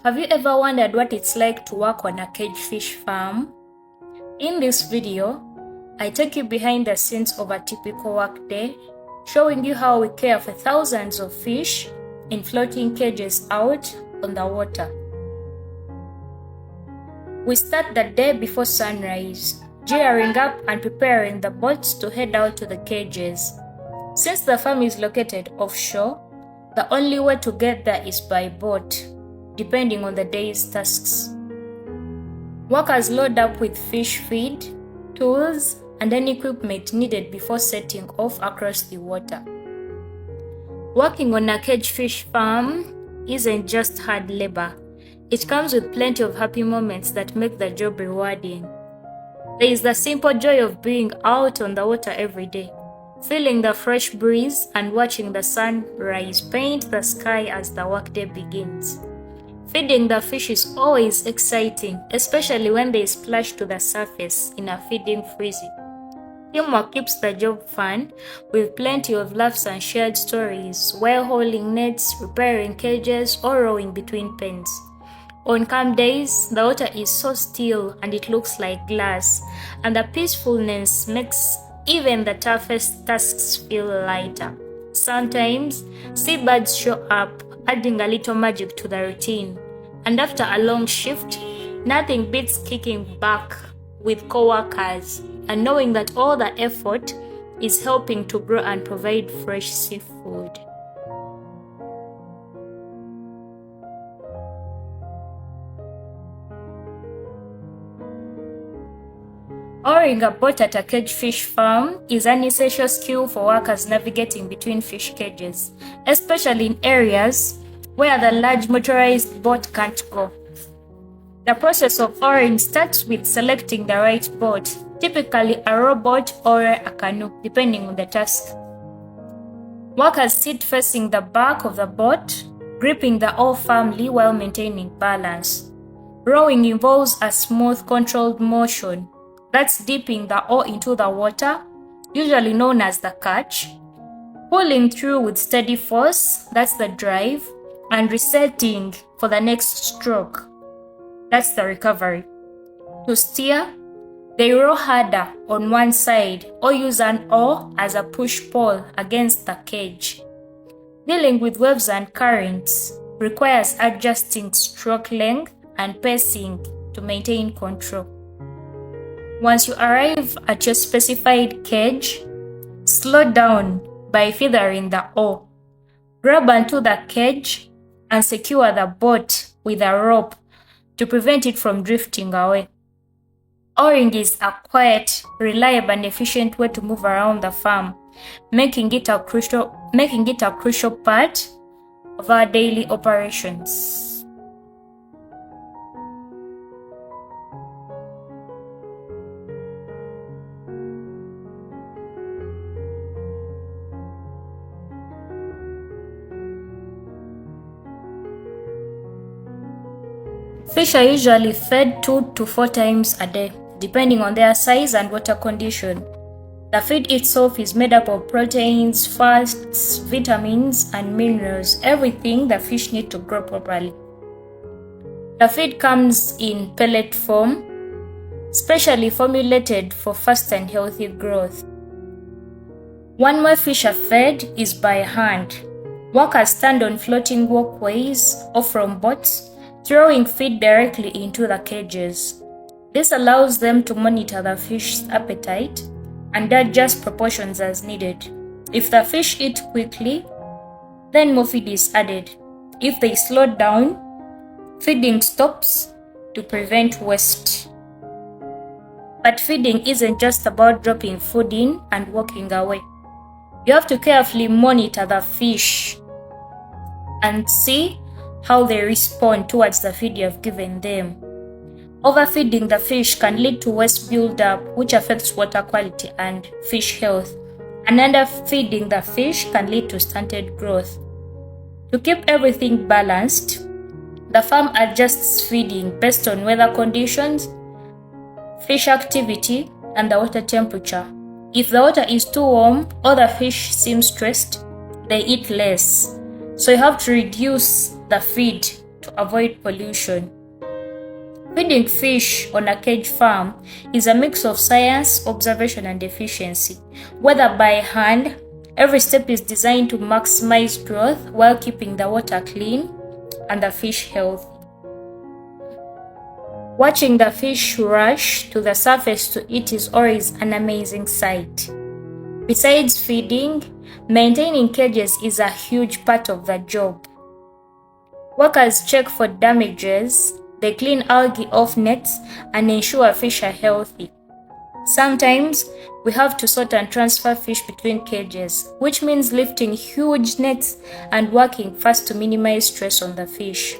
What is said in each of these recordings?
Have you ever wondered what it's like to work on a cage fish farm? In this video, I take you behind the scenes of a typical workday, showing you how we care for thousands of fish in floating cages out on the water. We start the day before sunrise, gearing up and preparing the boats to head out to the cages. Since the farm is located offshore, the only way to get there is by boat, depending on the day's tasks. Workers load up with fish feed, tools, and any equipment needed before setting off across the water. Working on a cage fish farm isn't just hard labor. It comes with plenty of happy moments that make the job rewarding. There is the simple joy of being out on the water every day, feeling the fresh breeze and watching the sunrise paint the sky as the workday begins. Feeding the fish is always exciting, especially when they splash to the surface in a feeding frenzy. Teamwork keeps the job fun, with plenty of laughs and shared stories while hauling nets, repairing cages, or rowing between pens. On calm days, the water is so still and it looks like glass, and the peacefulness makes even the toughest tasks feel lighter. Sometimes, seabirds show up, adding a little magic to the routine. And after a long shift, nothing beats kicking back with co-workers and knowing that all the effort is helping to grow and provide fresh seafood. Oaring a boat at a cage fish farm is an essential skill for workers navigating between fish cages, especially in areas where the large motorized boat can't go. The process of oaring starts with selecting the right boat, typically a rowboat or a canoe, depending on the task. Workers sit facing the back of the boat, gripping the oar firmly while maintaining balance. Rowing involves a smooth, controlled motion. That's dipping the oar into the water, usually known as the catch, pulling through with steady force, that's the drive, and resetting for the next stroke, that's the recovery. To steer, they row harder on one side or use an oar as a push-pull against the cage. Dealing with waves and currents requires adjusting stroke length and pacing to maintain control. Once you arrive at your specified cage, slow down by feathering the oar. Grab onto the cage and secure the boat with a rope to prevent it from drifting away. Oaring is a quiet, reliable, and efficient way to move around the farm, making it a crucial part of our daily operations. Fish are usually fed 2 to 4 times a day, depending on their size and water condition. The feed itself is made up of proteins, fats, vitamins, and minerals, everything the fish need to grow properly. The feed comes in pellet form, specially formulated for fast and healthy growth. One way fish are fed is by hand. Workers stand on floating walkways or from boats, throwing feed directly into the cages. This allows them to monitor the fish's appetite and adjust proportions as needed. If the fish eat quickly, then more feed is added. If they slow down, feeding stops to prevent waste. But feeding isn't just about dropping food in and walking away. You have to carefully monitor the fish and see how they respond towards the feed you have given them. Overfeeding the fish can lead to waste buildup, which affects water quality and fish health. And underfeeding the fish can lead to stunted growth. To keep everything balanced, the farm adjusts feeding based on weather conditions, fish activity, and the water temperature. If the water is too warm or the fish seem stressed, they eat less. So you have to reduce the feed to avoid pollution. Feeding fish on a cage farm is a mix of science, observation, and efficiency. Whether by hand, every step is designed to maximize growth while keeping the water clean and the fish healthy. Watching the fish rush to the surface to eat is always an amazing sight. Besides feeding, maintaining cages is a huge part of the job. Workers check for damages, they clean algae off nets, and ensure fish are healthy. Sometimes, we have to sort and transfer fish between cages, which means lifting huge nets and working fast to minimize stress on the fish.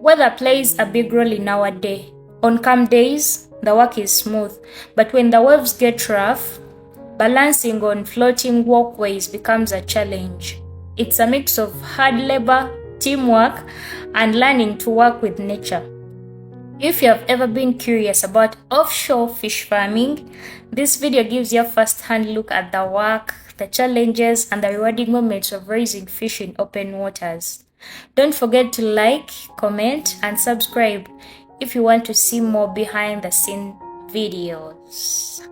Weather plays a big role in our day. On calm days, the work is smooth, but when the waves get rough, balancing on floating walkways becomes a challenge. It's a mix of hard labor, teamwork, and learning to work with nature. If you have ever been curious about offshore fish farming, this video gives you a first-hand look at the work, the challenges, and the rewarding moments of raising fish in open waters. Don't forget to like, comment, and subscribe if you want to see more behind-the-scenes videos.